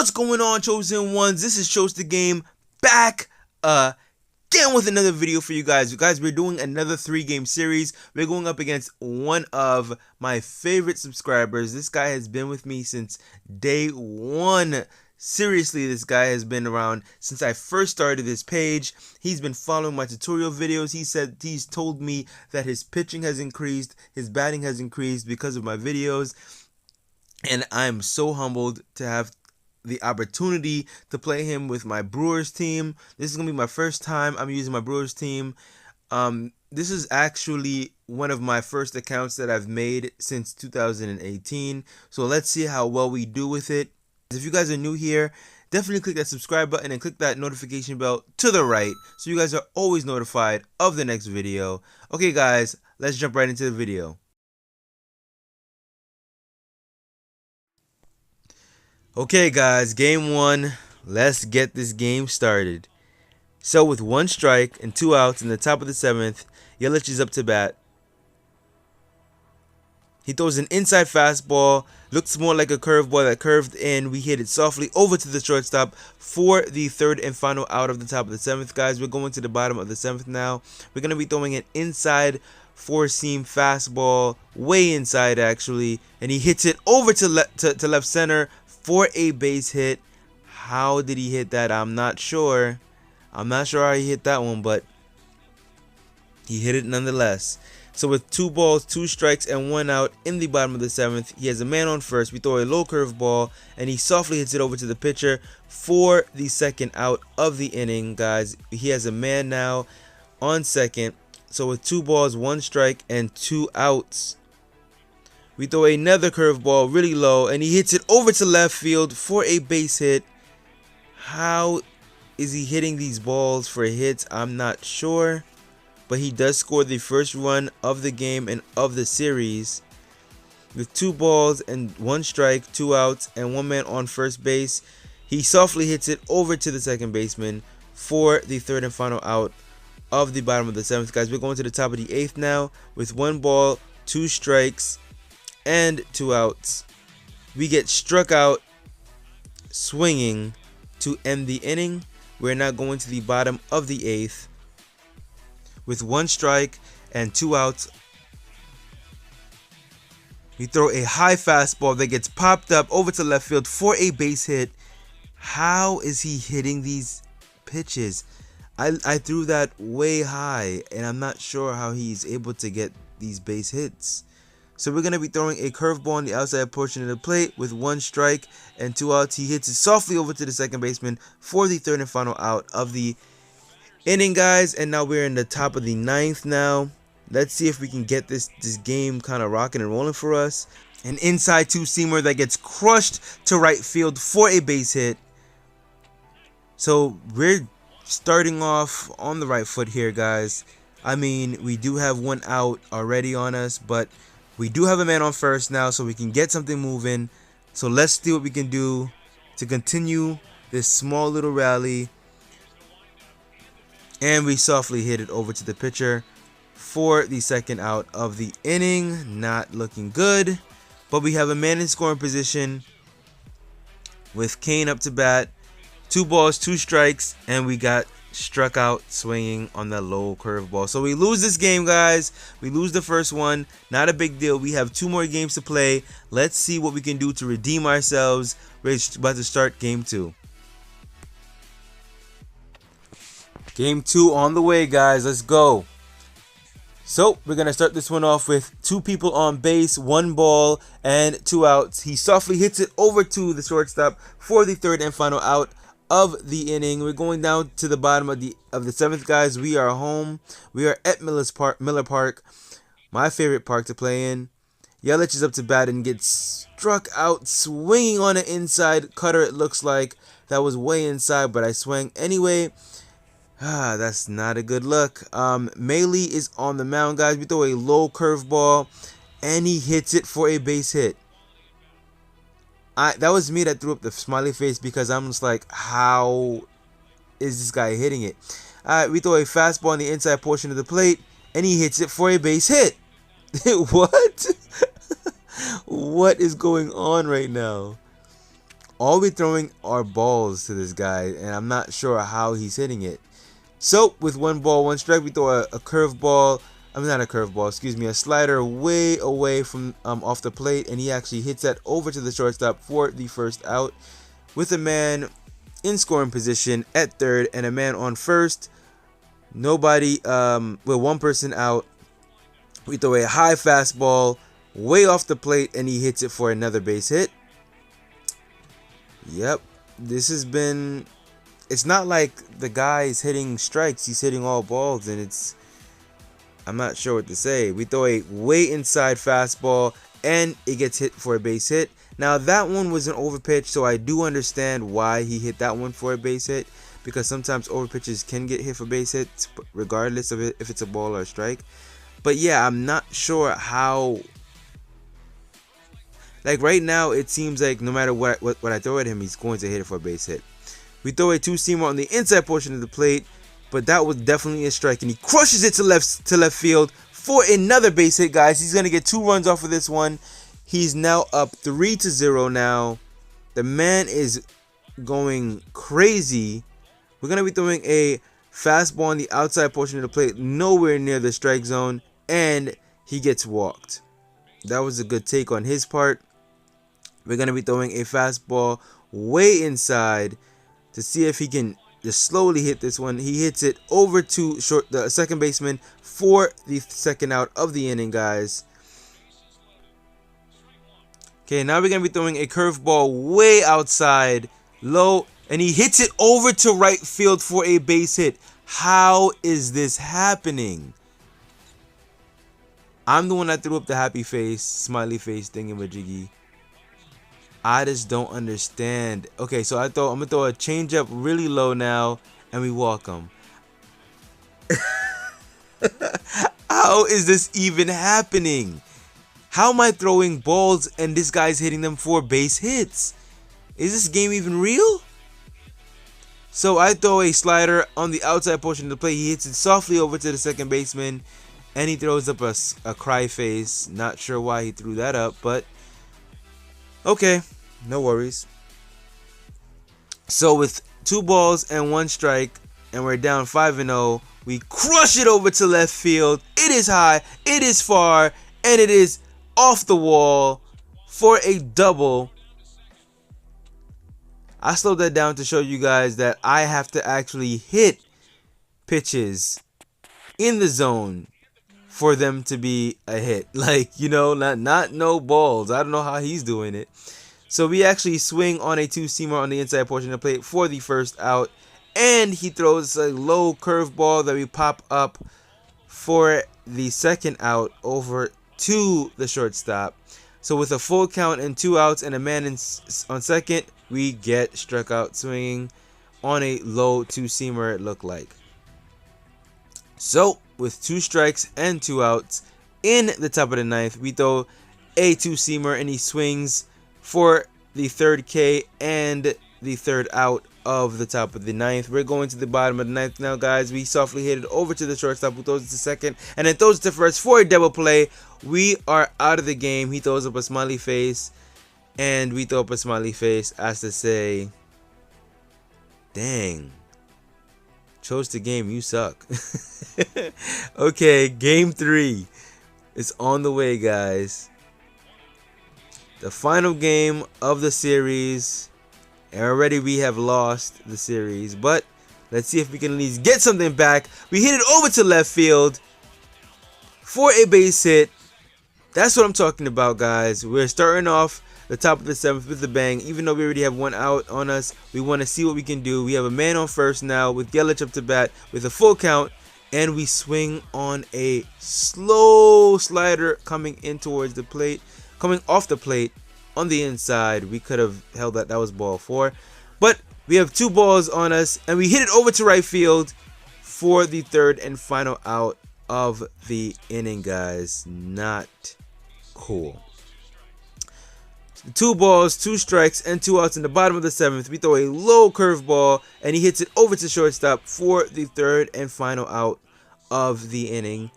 What's going on, chosen ones? This is Chose the Game back again with another video for you guys. We're doing another 3-game series. We're going up against one of my favorite subscribers. This guy has been with me since day one. Seriously, this guy has been around since I first started this page. He's been following my tutorial videos. He's told me that his pitching has increased, his batting has increased because of my videos. And I'm so humbled to have the opportunity to play him with my Brewers team. This is gonna be my first time I'm using my Brewers team. This is actually one of my first accounts that I've made since 2018. So let's see how well we do with it. If you guys are new here, definitely click that subscribe button and click that notification bell to the right so you guys are always notified of the next video. Okay guys, let's jump right into the video. Okay guys, game one. Let's get this game started. So with 1 strike and 2 outs in the top of the 7th, Yelich is up to bat. He throws an inside fastball, looks more like a curveball that curved in. We hit it softly over to the shortstop for the 3rd and final out of the top of the 7th, guys. We're going to the bottom of the 7th now. We're going to be throwing an inside 4-seam fastball, way inside actually, and he hits it over to left center for a base hit. How did he hit that? I'm not sure. I'm not sure how he hit that one, but he hit it nonetheless. So with 2 balls, 2 strikes, and 1 out in the bottom of the 7th, he has a man on first. We throw a low curve ball, and he softly hits it over to the pitcher for the 2nd out of the inning, guys. He has a man now on second. So with 2 balls, 1 strike, and 2 outs, we throw another curveball really low, and he hits it over to left field for a base hit. How is he hitting these balls for hits? I'm not sure. But he does score the first run of the game and of the series. With 2 balls and 1 strike, 2 outs, and 1 man on first base, he softly hits it over to the second baseman for the 3rd and final out of the bottom of the 7th, guys. We're going to the top of the 8th now with 1 ball, 2 strikes, and 2 outs. We get struck out swinging to end the inning. We're now going to the bottom of the 8th with 1 strike and 2 outs. We throw a high fastball that gets popped up over to left field for a base hit. How is he hitting these pitches? I threw that way high, and I'm not sure how he's able to get these base hits. So we're going to be throwing a curveball on the outside portion of the plate with 1 strike and 2 outs. He hits it softly over to the second baseman for the 3rd and final out of the inning, guys. And now we're in the top of the 9th now. Let's see if we can get this game kind of rocking and rolling for us. An inside 2-seamer that gets crushed to right field for a base hit. So we're starting off on the right foot here, guys. I mean, we do have 1 out already on us, but we do have a man on first now, so we can get something moving. So let's see what we can do to continue this small little rally. And we softly hit it over to the pitcher for the 2nd out of the inning. Not looking good, but we have a man in scoring position with Kane up to bat. 2 balls, 2 strikes, and we got struck out swinging on that low curveball. So we lose this game, guys. We lose the first one. Not a big deal. We have 2 more games to play. Let's see what we can do to redeem ourselves. We're about to start game 2. Game 2 on the way, guys. Let's go. So we're going to start this one off with 2 people on base, 1 ball, and 2 outs. He softly hits it over to the shortstop for the 3rd and final out of the inning. We're going down to the bottom of the 7th, guys. We are home. We are at Miller Park, my favorite park to play in. Yelich is up to bat and gets struck out swinging on an inside cutter. It looks like that was way inside, but I swung anyway. That's not a good look. Maley is on the mound, guys. We throw a low curveball, and he hits it for a base hit. That was me that threw up the smiley face because I'm just like, how is this guy hitting it? We throw a fastball on the inside portion of the plate, and he hits it for a base hit. What? What is going on right now? All we're throwing are balls to this guy, and I'm not sure how he's hitting it. So with 1 ball, 1 strike, we throw a curveball. I mean, not a curveball, excuse me, a slider way away from off the plate, and he actually hits that over to the shortstop for the first out. With a man in scoring position at third and a man on first, nobody, with 1 person out, we throw a high fastball way off the plate, and he hits it for another base hit. Yep, this has been. It's not like the guy's hitting strikes, he's hitting all balls, and I'm not sure what to say. We throw a way inside fastball, and it gets hit for a base hit. Now, that one was an overpitch, so I do understand why he hit that one for a base hit, because sometimes overpitches can get hit for base hits, regardless of if it's a ball or a strike. But yeah, I'm not sure how. Like right now, it seems like no matter what I throw at him, he's going to hit it for a base hit. We throw a 2-seamer on the inside portion of the plate, but that was definitely a strike, and he crushes it to left field for another base hit, guys. He's gonna get 2 runs off of this one. He's now up 3-0 now. The man is going crazy. We're gonna be throwing a fastball on the outside portion of the plate, nowhere near the strike zone, and he gets walked. That was a good take on his part. We're gonna be throwing a fastball way inside to see if he can just slowly hit this one. He hits it over to the second baseman for the second out of the inning, guys. Okay, now we're going to be throwing a curveball way outside, low, and he hits it over to right field for a base hit. How is this happening? I'm the one that threw up the happy face, smiley face thingamajiggy. I just don't understand. Okay, so I'm gonna throw a changeup really low now, and we walk him. How is this even happening? How am I throwing balls and this guy's hitting them for base hits? Is this game even real? So I throw a slider on the outside portion of the plate. He hits it softly over to the second baseman, and he throws up a cry face. Not sure why he threw that up, but okay, no worries. So with 2 balls and 1 strike, and we're down 5-0, we crush it over to left field. It is high, it is far, and it is off the wall for a double. I slowed that down to show you guys that I have to actually hit pitches in the zone for them to be a hit. Like, you know, not no balls. I don't know how he's doing it. So we actually swing on a 2-seamer on the inside portion of the plate for the first out, and he throws a low curveball that we pop up for the second out over to the shortstop. So with a full count and 2 outs and a man on second, we get struck out swinging on a low 2-seamer, it looked like. So with 2 strikes and 2 outs in the top of the 9th, we throw a 2-seamer, and he swings for the third K and the third out of the top of the 9th. We're going to the bottom of the 9th now, guys. We softly hit it over to the shortstop, who throws it to second and then throws it to first for a double play. We are out of the game. He throws up a smiley face, and we throw up a smiley face as to say, dang, chose the game, you suck. Okay, game 3 is on the way, guys. The final game of the series, and already we have lost the series, but let's see if we can at least get something back. We hit it over to left field for a base hit. That's what I'm talking about, guys. We're starting off the top of the 7th with a bang. Even though we already have 1 out on us, we want to see what we can do. We have a man on first now with Yelich up to bat with a full count, and we swing on a slow slider coming in towards the plate. Coming off the plate on the inside. We could have held that. That was ball 4. But we have 2 balls on us, and we hit it over to right field for the third and final out of the inning, guys. Not cool. 2 balls, 2 strikes, and 2 outs in the bottom of the 7th. We throw a low curveball, and he hits it over to shortstop for the third and final out of the inning.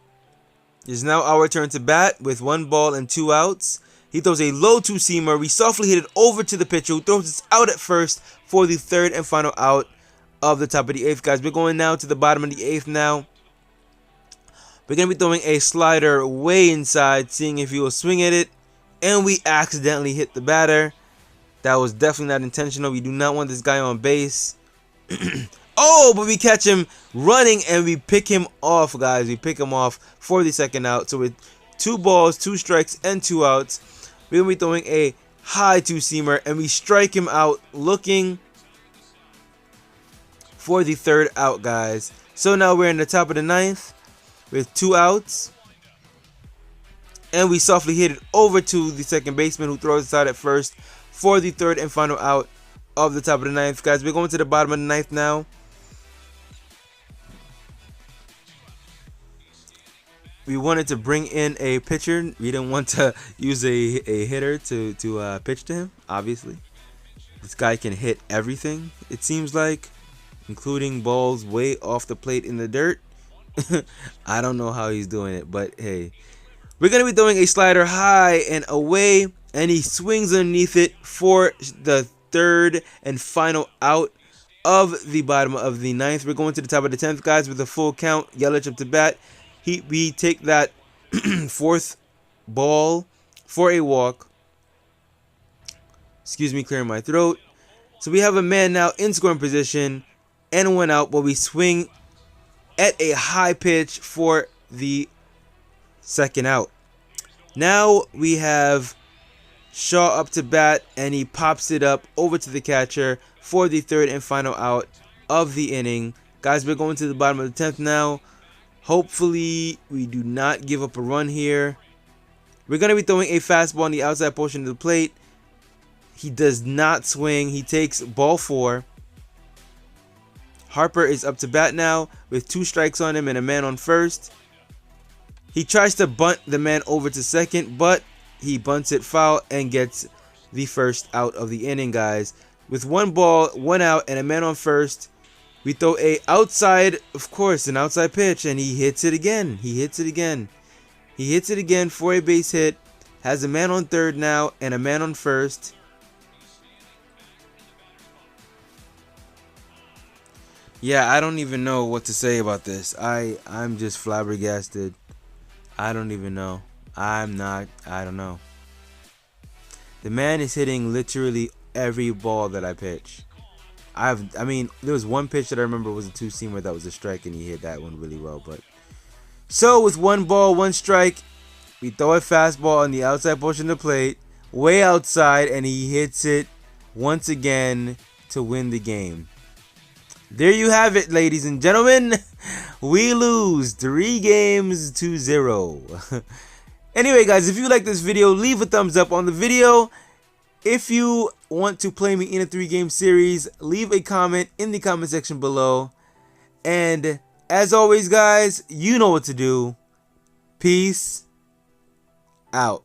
It is now our turn to bat with 1 ball and 2 outs. He throws a low two-seamer. We softly hit it over to the pitcher, who throws us out at first for the third and final out of the top of the eighth, guys. We're going now to the bottom of the eighth now. We're going to be throwing a slider way inside, seeing if he will swing at it. And we accidentally hit the batter. That was definitely not intentional. We do not want this guy on base. Oh, but we catch him running and we pick him off, guys. We pick him off for the second out. So with 2 balls, 2 strikes, and 2 outs, we're going to be throwing a high two-seamer and we strike him out looking for the third out, guys. So now we're in the top of the ninth with 2 outs. And we softly hit it over to the second baseman, who throws it out at first for the third and final out of the top of the ninth, guys. We're going to the bottom of the ninth now. We wanted to bring in a pitcher. We didn't want to use a hitter to pitch to him, obviously. This guy can hit everything, it seems like, including balls way off the plate in the dirt. I don't know how he's doing it, but hey. We're going to be throwing a slider high and away, and he swings underneath it for the third and final out of the bottom of the ninth. We're going to the top of the 10th, guys, with a full count. Yelich up to bat. We take that 4th ball for a walk. Excuse me, clearing my throat. So we have a man now in scoring position and 1 out, but we swing at a high pitch for the second out. Now we have Shaw up to bat, and he pops it up over to the catcher for the third and final out of the inning. Guys, we're going to the bottom of the 10th now. Hopefully we do not give up a run here. We're going to be throwing a fastball on the outside portion of the plate. He does not swing. He takes ball 4. Harper is up to bat now with 2 strikes on him and a man on first. He tries to bunt the man over to second, but he bunts it foul and gets the first out of the inning, guys. With 1 ball, 1 out, and a man on first, we throw a outside, of course, an outside pitch, and he hits it again. He hits it again. He hits it again for a base hit. Has a man on third now and a man on first. Yeah, I don't even know what to say about this. I'm just flabbergasted. I don't even know. I don't know. The man is hitting literally every ball that I pitch. I mean, there was one pitch that I remember was a two-seamer that was a strike, and he hit that one really well. But so with 1 ball, 1 strike, we throw a fastball on the outside portion of the plate, way outside, and he hits it once again to win the game. There you have it, ladies and gentlemen. We lose 3 games to 0. Anyway, guys, if you like this video, leave a thumbs up on the video. If you want to play me in a 3-game series, leave a comment in the comment section below. And as always, guys, you know what to do. Peace out.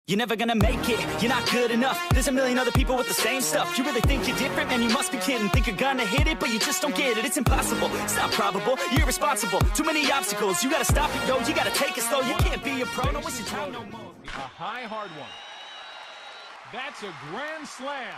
You're never gonna make it, you're not good enough. There's a million other people with the same stuff. You really think you're different? Man, you must be kidding. Think you're gonna hit it, but you just don't get it. It's impossible, it's not probable, you're irresponsible. Too many obstacles, you gotta stop it, yo. You gotta take it slow, you can't be a pro. No, waste your time no more. A high, hard one. That's a grand slam.